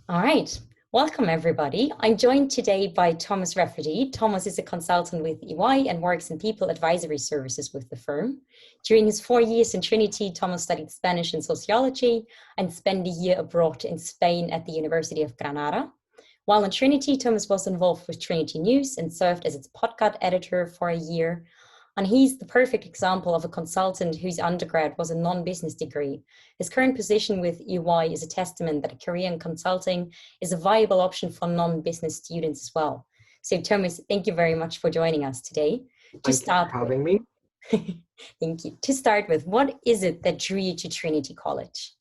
All right. Welcome, everybody. I'm joined today by Thomas Rafferty. Thomas is a consultant with EY and works in people advisory services with the firm. During his 4 years in Trinity, Thomas studied Spanish and sociology and spent a year abroad in Spain at the University of Granada. While in Trinity, Thomas was involved with Trinity News and served as its podcast editor for a year. And he's the perfect example of a consultant whose undergrad was a non-business degree. His current position with EY is a testament that a career in consulting is a viable option for non-business students as well. So Thomas, thank you very much for joining us today. To Thank you for start having me. with, thank you. To start with, what is it that drew you to Trinity College?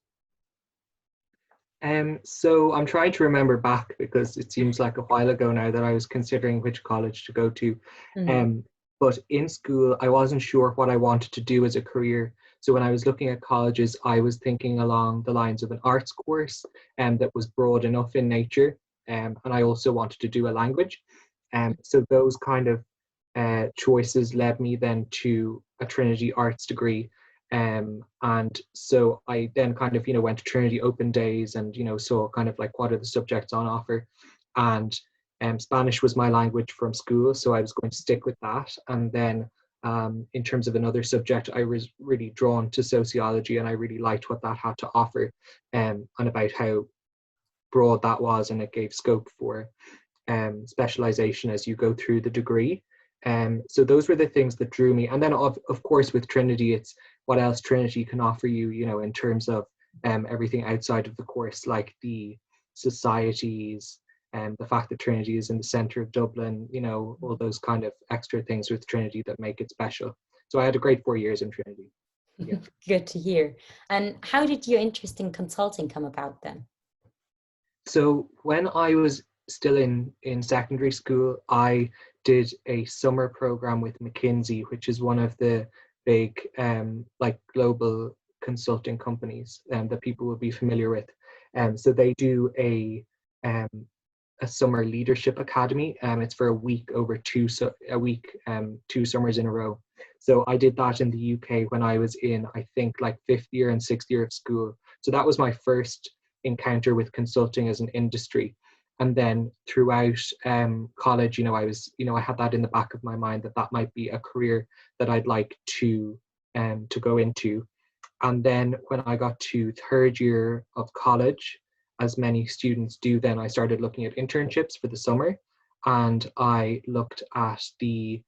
So I'm trying to remember back because it seems like a while ago now that I was considering which college to go to. Mm-hmm. But in school, I wasn't sure what I wanted to do as a career. So when I was looking at colleges, I was thinking along the lines of an arts course that was broad enough in nature. And I also wanted to do a language. So those kind of choices led me then to a Trinity arts degree. And so I then kind of, went to Trinity Open Days and, saw kind of like what are the subjects on offer. And Spanish was my language from school, so I was going to stick with that. And then in terms of another subject, I was really drawn to sociology and I really liked what that had to offer and about how broad that was, and it gave scope for specialization as you go through the degree. So those were the things that drew me. And then of course with Trinity, it's what else Trinity can offer you, in terms of everything outside of the course, like the societies and the fact that Trinity is in the center of Dublin, all those kind of extra things with Trinity that make it special. So I had a great 4 years in Trinity. Yeah. Good to hear. And how did your interest in consulting come about then? So when I was still in secondary school, I did a summer program with McKinsey, which is one of the big like global consulting companies that people will be familiar with. So they do um, a summer leadership academy. It's for a week over a week, 2 summers in a row. So I did that in the UK when I was in, I think, like 5th year and 6th year of school. So that was my first encounter with consulting as an industry. And then throughout college, I had that in the back of my mind that might be a career that I'd like to go into. And then when I got to 3rd year of college, as many students do, then I started looking at internships for the summer, and I looked at the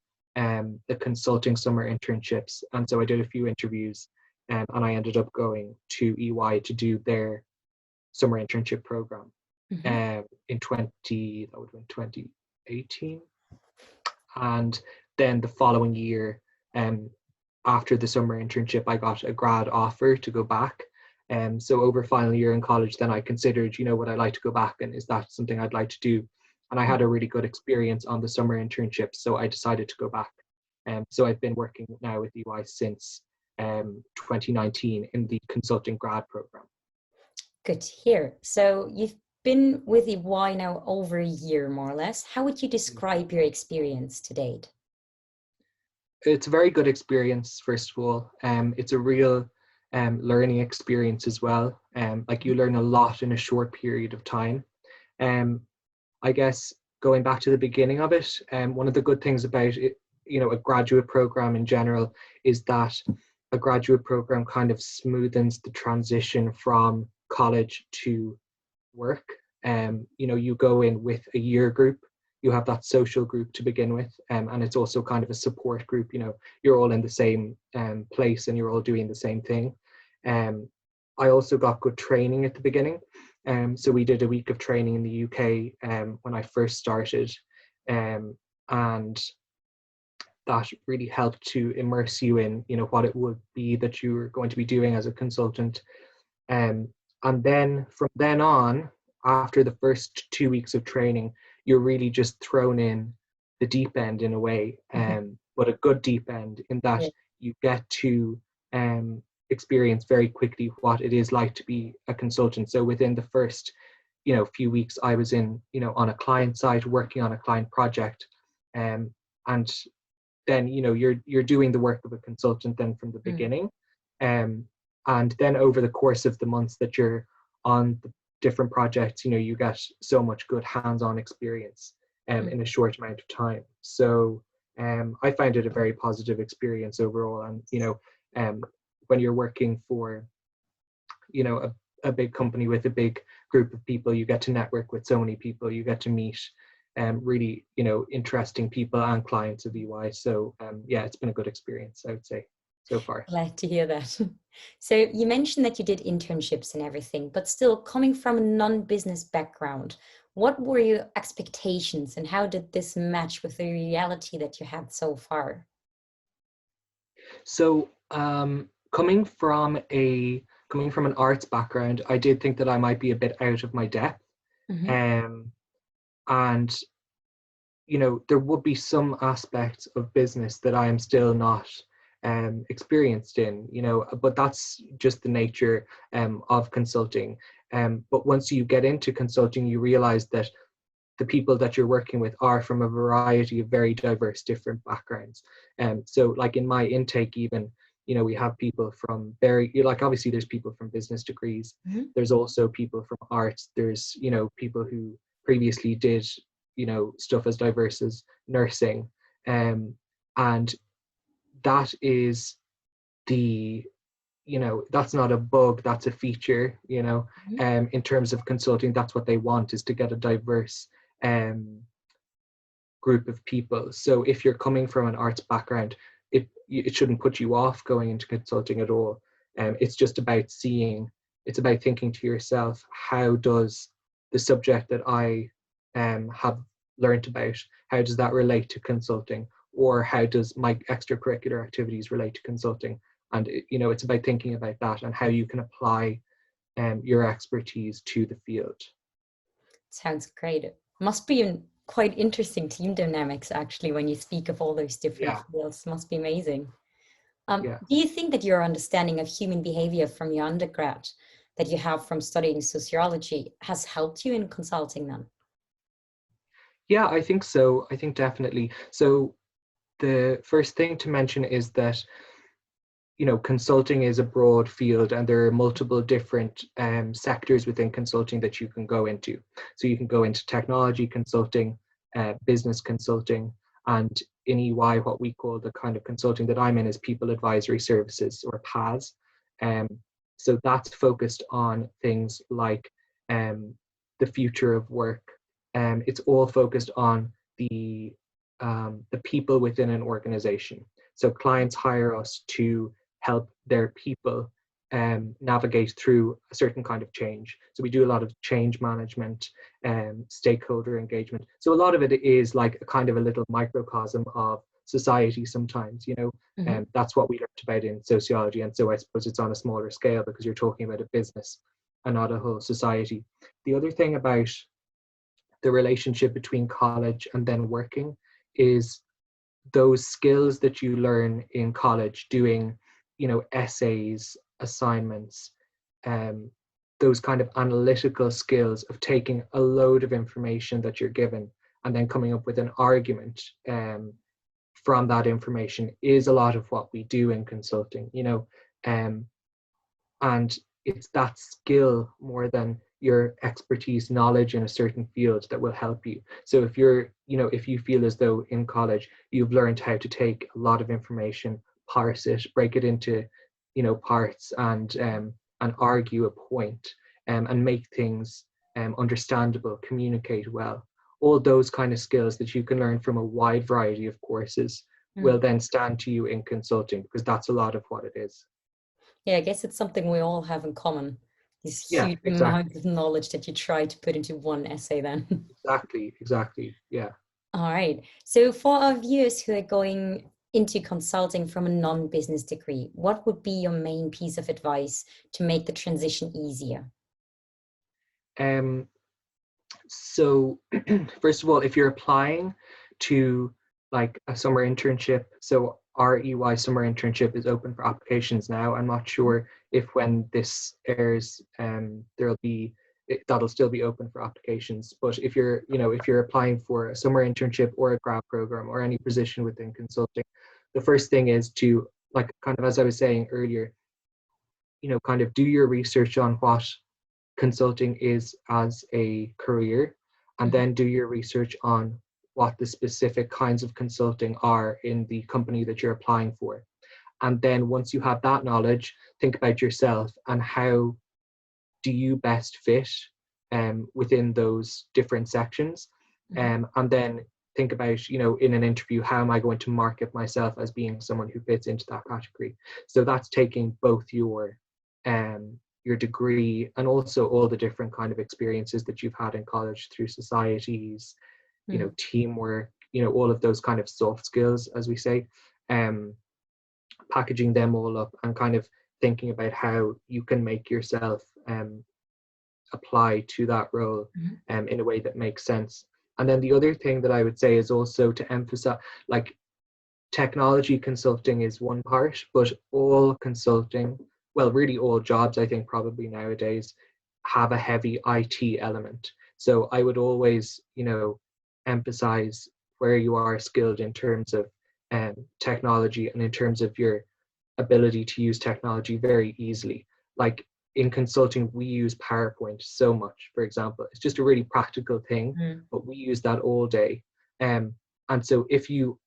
consulting summer internships. And so I did a few interviews, and I ended up going to EY to do their summer internship program Mm-hmm. in 2018. And then the following year, after the summer internship, I got a grad offer to go back. So over final year in college, then I considered, would I like to go back, and is that something I'd like to do? And I had a really good experience on the summer internship, so I decided to go back. So I've been working now with EY since 2019 in the consulting grad program. Good to hear. So you've been with EY now over a year, more or less. How would you describe your experience to date? It's a very good experience, first of all. It's a real learning experience as well. Like you learn a lot in a short period of time. I guess going back to the beginning of it, one of the good things about it, a graduate program in general, is that a graduate program kind of smoothens the transition from college to work. You go in with a year group, you have that social group to begin with, and it's also kind of a support group. You're all in the same place and you're all doing the same thing. I also got good training at the beginning. So we did a week of training in the UK when I first started, and that really helped to immerse you in, what it would be that you were going to be doing as a consultant. And then from then on, after the first 2 weeks of training, you're really just thrown in the deep end in a way, but a good deep end in that Yeah. you get to experience very quickly what it is like to be a consultant. So within the first, few weeks, I was in, on a client site working on a client project, and then you're doing the work of a consultant then from the Mm. beginning, and then over the course of the months that you're on different projects, you get so much good hands-on experience in a short amount of time. So I find it a very positive experience overall. And when you're working for a big company with a big group of people, you get to network with so many people, you get to meet really interesting people and clients of EY. So yeah, it's been a good experience, I would say, so far. Glad to hear that. So you mentioned that you did internships and everything, but still coming from a non-business background, what were your expectations and how did this match with the reality that you had so far? So coming from an arts background, I did think that I might be a bit out of my depth. Mm-hmm. And there would be some aspects of business that I am still not experienced in, but that's just the nature of consulting. But once you get into consulting, you realize that the people that you're working with are from a variety of very diverse different backgrounds. So like in my intake even, we have people from obviously there's people from business degrees. Mm-hmm. There's also people from arts. There's, people who previously did, stuff as diverse as nursing. And that is the, that's not a bug, that's a feature, in terms of consulting. That's what they want, is to get a diverse group of people. So if you're coming from an arts background, it shouldn't put you off going into consulting at all. It's just about it's about thinking to yourself, how does the subject that I have learned about, how does that relate to consulting? Or how does my extracurricular activities relate to consulting? And it's about thinking about that and how you can apply your expertise to the field. Sounds great. It must be quite interesting team dynamics actually when you speak of all those different Yeah, fields. Must be amazing. yeah. Do you think that your understanding of human behavior from your undergrad that you have from studying sociology has helped you in consulting then? Yeah, I think so. I think definitely. So the first thing to mention is that consulting is a broad field and there are multiple different sectors within consulting that you can go into. So you can go into technology consulting, business consulting, and in EY, what we call the kind of consulting that I'm in is people advisory services, or PAS. So that's focused on things like the future of work. It's all focused on the people within an organization. So clients hire us to help their people navigate through a certain kind of change. So we do a lot of change management and stakeholder engagement. So a lot of it is like a kind of a little microcosm of society sometimes, and that's what we learned about in sociology. And so I suppose it's on a smaller scale because you're talking about a business and not a whole society. The other thing about the relationship between college and then working is those skills that you learn in college doing, essays, assignments, those kind of analytical skills of taking a load of information that you're given and then coming up with an argument from that information is a lot of what we do in consulting, and it's that skill more than your expertise, knowledge in a certain field that will help you. So if if you feel as though in college you've learned how to take a lot of information, parse it, break it into, parts, and argue a point, and make things understandable, communicate well. All those kind of skills that you can learn from a wide variety of courses will then stand to you in consulting, because that's a lot of what it is. Yeah, I guess it's something we all have in common. This Yeah, huge amount exactly. of knowledge that you try to put into one essay then. Exactly. Yeah. All right. So for our viewers who are going into consulting from a non-business degree, what would be your main piece of advice to make the transition easier? Um, so first of all, if you're applying to like a summer internship, so our EY summer internship is open for applications now. I'm not sure if when this airs, that'll still be open for applications. But if you're applying for a summer internship or a grad program or any position within consulting, the first thing is to, like, kind of as I was saying earlier, kind of do your research on what consulting is as a career, and then do your research on what the specific kinds of consulting are in the company that you're applying for. And then once you have that knowledge, think about yourself and how do you best fit within those different sections. And then think about, in an interview, how am I going to market myself as being someone who fits into that category? So that's taking both your degree and also all the different kind of experiences that you've had in college through societies, teamwork, all of those kind of soft skills, as we say, packaging them all up and kind of thinking about how you can make yourself apply to that role in a way that makes sense. And then the other thing that I would say is also to emphasize, like, technology consulting is one part, but all consulting, well, really all jobs, I think probably nowadays, have a heavy IT element. So I would always, emphasize where you are skilled in terms of technology and in terms of your ability to use technology very easily. Like in consulting, we use PowerPoint so much, for example. It's just a really practical thing, but we use that all day. And so if you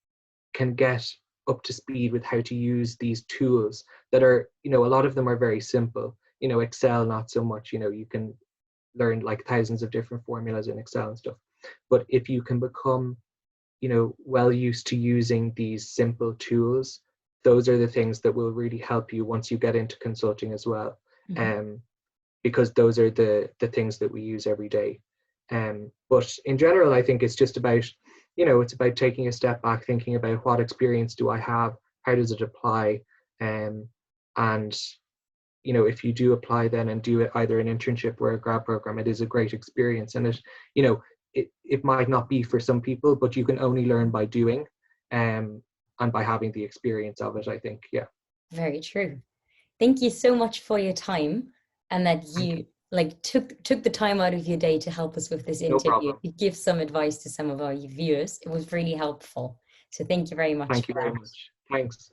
can get up to speed with how to use these tools that are, a lot of them are very simple, Excel, not so much, you can learn like thousands of different formulas in Excel and stuff. But if you can become, well used to using these simple tools, those are the things that will really help you once you get into consulting as well. Because those are the things that we use every day. But in general, I think it's just about, it's about taking a step back, thinking about what experience do I have, how does it apply, and if you do apply then and do it either an internship or a grad program, it is a great experience. And it might not be for some people, but you can only learn by doing, and by having the experience of it, I think. Yeah. Very true. Thank you so much for your time, and that you took the time out of your day to help us with this interview, to give some advice to some of our viewers. It was really helpful. So thank you very much. Thank you very much. Thanks.